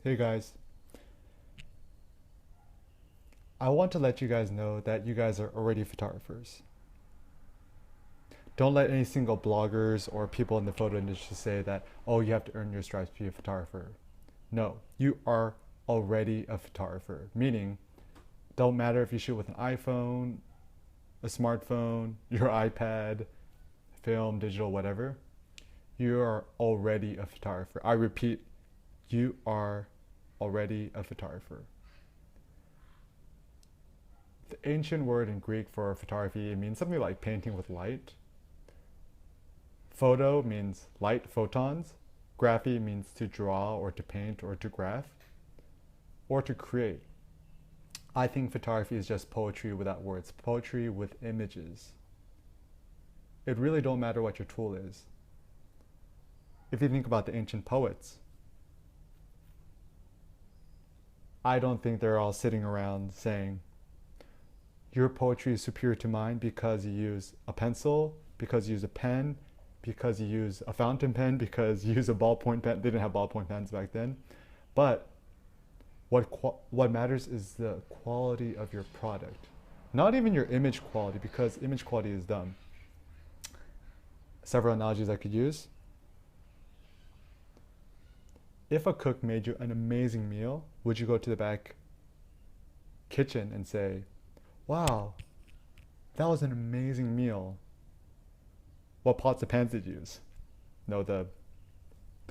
Hey guys, I want to let you guys know that you guys are already photographers. Don't let any single bloggers or people in the photo industry say that, oh, you have to earn your stripes to be a photographer. No, you are already a photographer, meaning, don't matter if you shoot with an iPhone, a smartphone, your iPad, film, digital, whatever, you are already a photographer. I repeat, you are already a photographer. The ancient word in Greek for photography means something like painting with light. Photo means light, photons. Graphy means to draw or to paint or to graph or to create. I think photography is just poetry without words, poetry with images. It really don't matter what your tool is. If you think about the ancient poets, I don't think they're all sitting around saying, your poetry is superior to mine because you use a pencil, because you use a pen, because you use a fountain pen, because you use a ballpoint pen. They didn't have ballpoint pens back then. But what matters is the quality of your product. Not even your image quality, because image quality is dumb. Several analogies I could use. If a cook made you an amazing meal, would you go to the back kitchen and say, wow, that was an amazing meal? What pots and pans did you use? No, the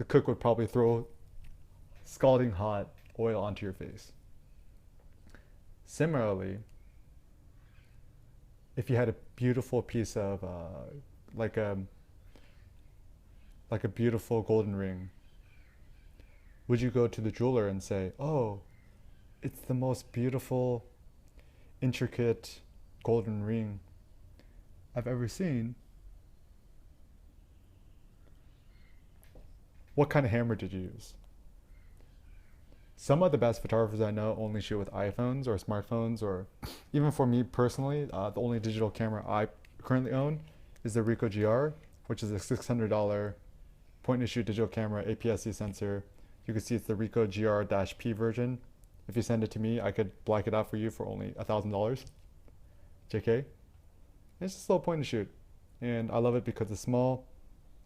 cook would probably throw scalding hot oil onto your face. Similarly, if you had a beautiful piece of like a like a beautiful golden ring, would you go to the jeweler and say, "Oh, it's the most beautiful, intricate golden ring I've ever seen"? What kind of hammer did you use? Some of the best photographers I know only shoot with iPhones or smartphones, or even for me personally, the only digital camera I currently own is the Ricoh GR, which is a $600 point and shoot digital camera, APS-C sensor. You can see it's the Ricoh GR-P version. If you send it to me, I could black it out for you for only $1,000. JK. It's just a little point and shoot, and I love it because it's small,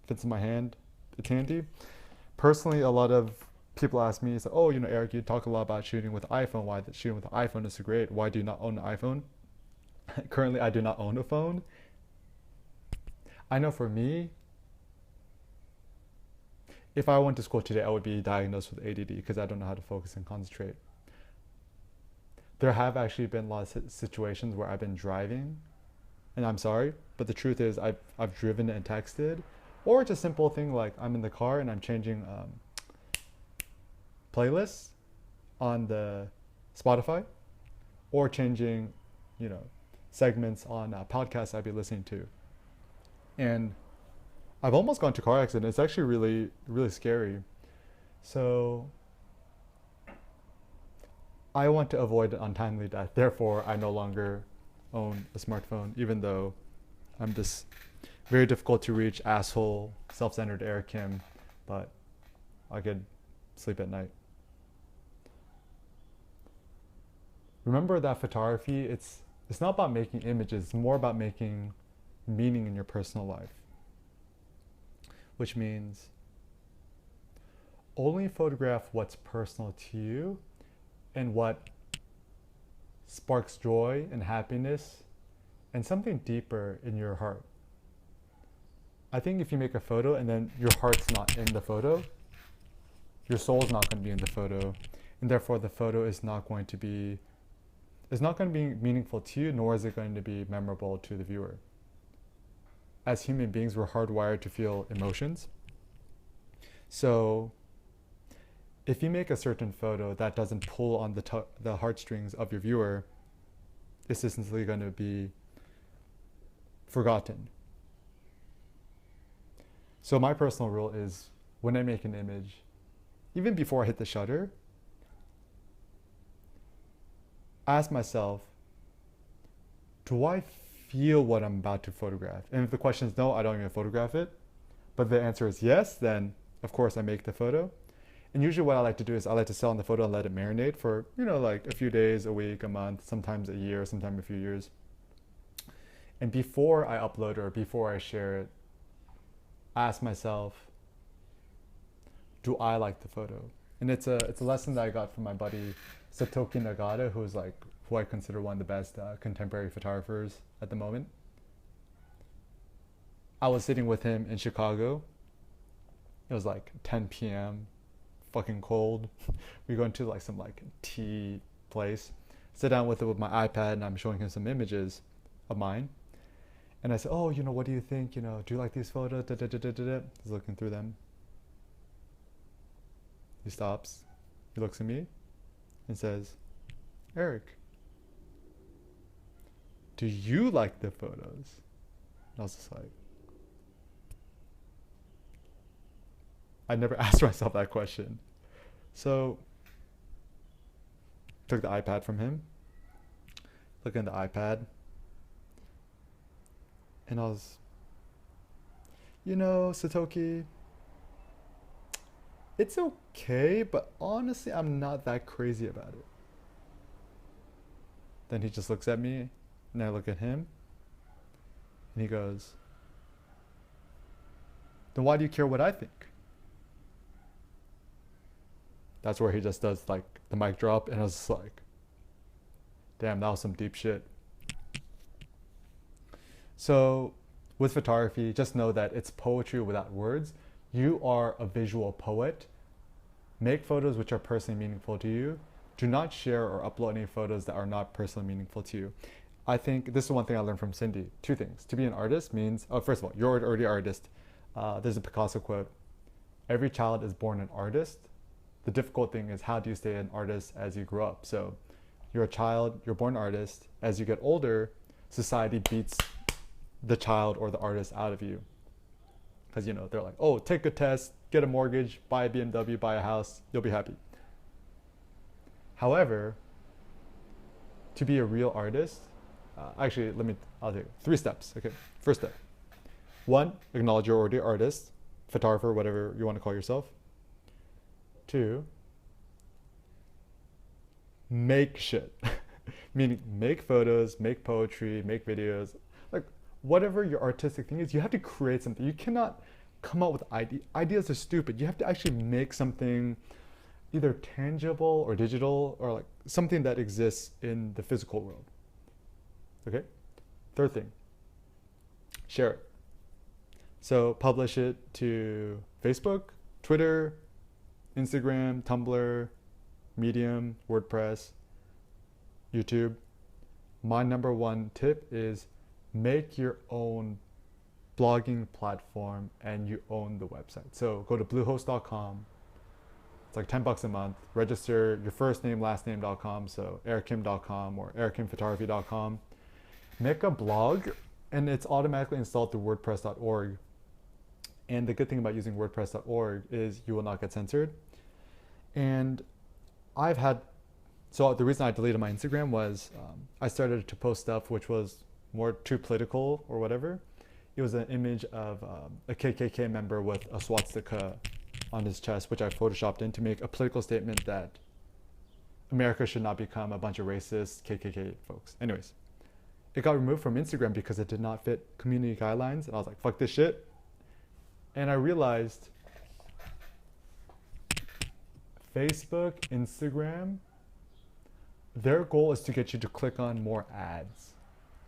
fits in my hand, it's handy. Personally, a lot of people ask me, so, oh, Eric, you talk a lot about shooting with iPhone. Why that shooting with the iPhone is so great? Why do you not own an iPhone? Currently, I do not own a phone. I know for me, if I went to school today, I would be diagnosed with ADD because I don't know how to focus and concentrate. There have actually been a lot of situations where I've been driving, and I'm sorry, but the truth is I've driven and texted, or it's a simple thing like I'm in the car and I'm changing playlists on the Spotify, or changing, segments on podcasts I'd be listening to. And I've almost gone to a car accident. It's actually really, really scary. So I want to avoid an untimely death. Therefore, I no longer own a smartphone, even though I'm this very difficult to reach asshole, self-centered Eric Kim, but I could sleep at night. Remember that photography, it's not about making images, it's more about making meaning in your personal life. Which means only photograph what's personal to you and what sparks joy and happiness and something deeper in your heart. I think if you make a photo and then your heart's not in the photo, your soul's not going to be in the photo, and therefore the photo is not going to be meaningful to you, nor is it going to be memorable to the viewer. As human beings, we're hardwired to feel emotions. So if you make a certain photo that doesn't pull on the heartstrings of your viewer, it's instantly going to be forgotten. So my personal rule is, when I make an image, even before I hit the shutter, ask myself, do I feel what I'm about to photograph? And if the question is no, I don't even photograph it. But the answer is yes, then of course I make the photo. And usually what I like to do is I like to sit on the photo and let it marinate for, you know, like a few days, a week, a month, sometimes a year, sometimes a few years. And before I upload or before I share it, I ask myself, do I like the photo? And it's a lesson that I got from my buddy Satoki Nagata, who I consider one of the best contemporary photographers at the moment. I was sitting with him in Chicago. It was like 10 p.m. fucking cold. We go into like some like tea place. Sit down with my iPad and I'm showing him some images of mine. And I said, "Oh, you know, what do you think? You know, do you like these photos?" Da, da, da, da, da, da. He's looking through them. He stops. He looks at me and says, "Eric, do you like the photos?" And I was just like, I never asked myself that question. So took the iPad from him, looking at the iPad, and I was, you know, Satoki, it's okay, but honestly, I'm not that crazy about it. Then he just looks at me, and I look at him, and he goes, then why do you care what I think? That's where he just does like the mic drop, and I was just like, damn, that was some deep shit. So with photography, just know that it's poetry without words. You are a visual poet. Make photos which are personally meaningful to you. Do not share or upload any photos that are not personally meaningful to you. I think this is one thing I learned from Cindy. Two things. To be an artist means, oh, first of all, you're already an artist. There's a Picasso quote. Every child is born an artist. The difficult thing is, how do you stay an artist as you grow up? So you're a child, you're born an artist. As you get older, society beats the child or the artist out of you. Because, you know, they're like, oh, take a test, get a mortgage, buy a BMW, buy a house, you'll be happy. However, to be a real artist, actually, I'll take 3 steps. Okay, first step. 1, acknowledge you're already an artist, photographer, whatever you want to call yourself. 2, make shit. Meaning make photos, make poetry, make videos, like whatever your artistic thing is, you have to create something. You cannot come up with ideas are stupid. You have to actually make something either tangible or digital, or like something that exists in the physical world. Okay? Third thing, share it. So publish it to Facebook, Twitter, Instagram, Tumblr, Medium, WordPress, YouTube. My number 1 tip is make your own blogging platform and you own the website. So go to bluehost.com. It's like $10 a month. Register your first name, last name.com. So erickim.com or ericimphotography.com. Make a blog and it's automatically installed through wordpress.org. And the good thing about using wordpress.org is you will not get censored. And so the reason I deleted my Instagram was I started to post stuff which was more too political or whatever. It was an image of a KKK member with a swastika on his chest, which I photoshopped in to make a political statement that America should not become a bunch of racist KKK folks. Anyways, it got removed from Instagram because it did not fit community guidelines. And I was like, fuck this shit. And I realized Facebook, Instagram, their goal is to get you to click on more ads.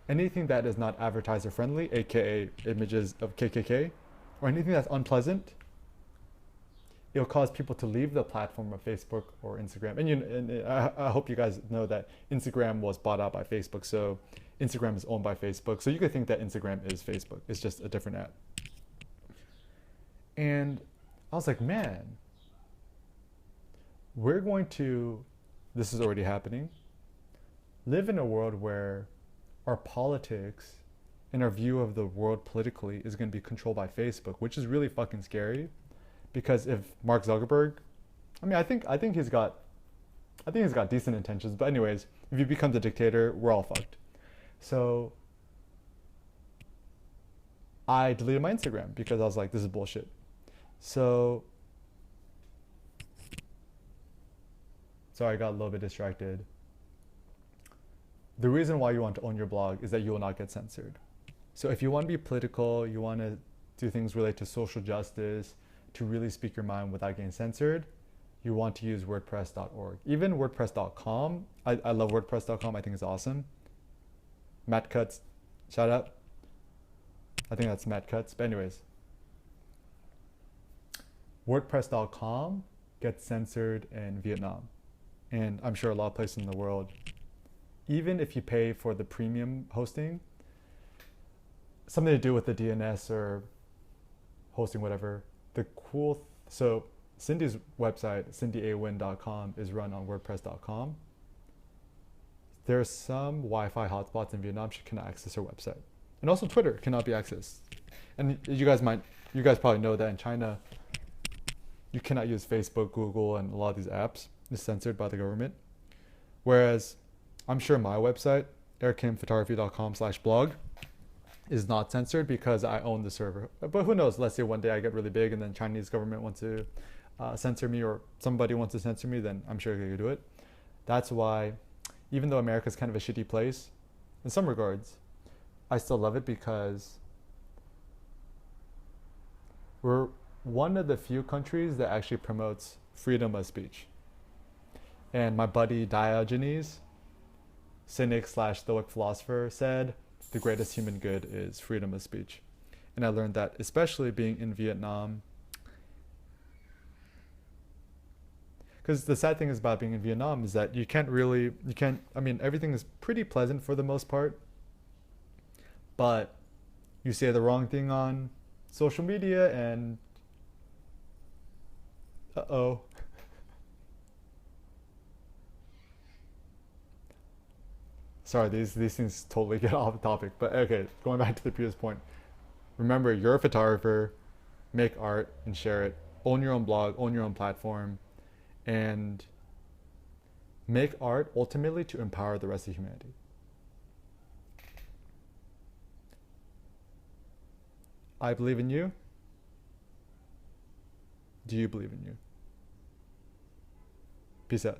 Anything that is not advertiser friendly, aka images of KKK, or anything that's unpleasant, it'll cause people to leave the platform of Facebook or Instagram. And I hope you guys know that Instagram was bought out by Facebook, so Instagram is owned by Facebook. So you could think that Instagram is Facebook. It's just a different app. And I was like, man, this is already happening, live in a world where our politics and our view of the world politically is going to be controlled by Facebook, which is really fucking scary. Because if Mark Zuckerberg, I think he's got decent intentions, but anyways, if he becomes a dictator, we're all fucked. So I deleted my Instagram because I was like, this is bullshit. So Sorry, I got a little bit distracted. The reason why you want to own your blog is that you will not get censored. So if you want to be political, you want to do things related to social justice, to really speak your mind without getting censored, you want to use WordPress.org. Even WordPress.com, I love WordPress.com, I think it's awesome. Matt Cutts, shout out. I think that's Matt Cutts, but anyways. WordPress.com gets censored in Vietnam, and I'm sure a lot of places in the world. Even if you pay for the premium hosting, something to do with the DNS or hosting, whatever. So Cindy's website, cindyawen.com, is run on WordPress.com. There's some Wi-Fi hotspots in Vietnam she cannot access her website, and also Twitter cannot be accessed. And you guys probably know that in China, you cannot use Facebook, Google, and a lot of these apps. It's censored by the government. Whereas I'm sure my website, erikimphotography.com/blog, is not censored because I own the server. But who knows? Let's say one day I get really big and then Chinese government wants to censor me, or somebody wants to censor me, then I'm sure they could do it. That's why, even though America's kind of a shitty place, in some regards, I still love it because we're one of the few countries that actually promotes freedom of speech. And my buddy Diogenes, cynic/stoic philosopher, said the greatest human good is freedom of speech. And I learned that, especially being in Vietnam, because the sad thing is about being in Vietnam is that everything is pretty pleasant for the most part, but you say the wrong thing on social media and sorry, these things totally get off topic, but okay, going back to the previous point. Remember, you're a photographer, make art and share it, own your own blog, own your own platform, and make art ultimately to empower the rest of humanity. I believe in you. Do you believe in you? Peace out.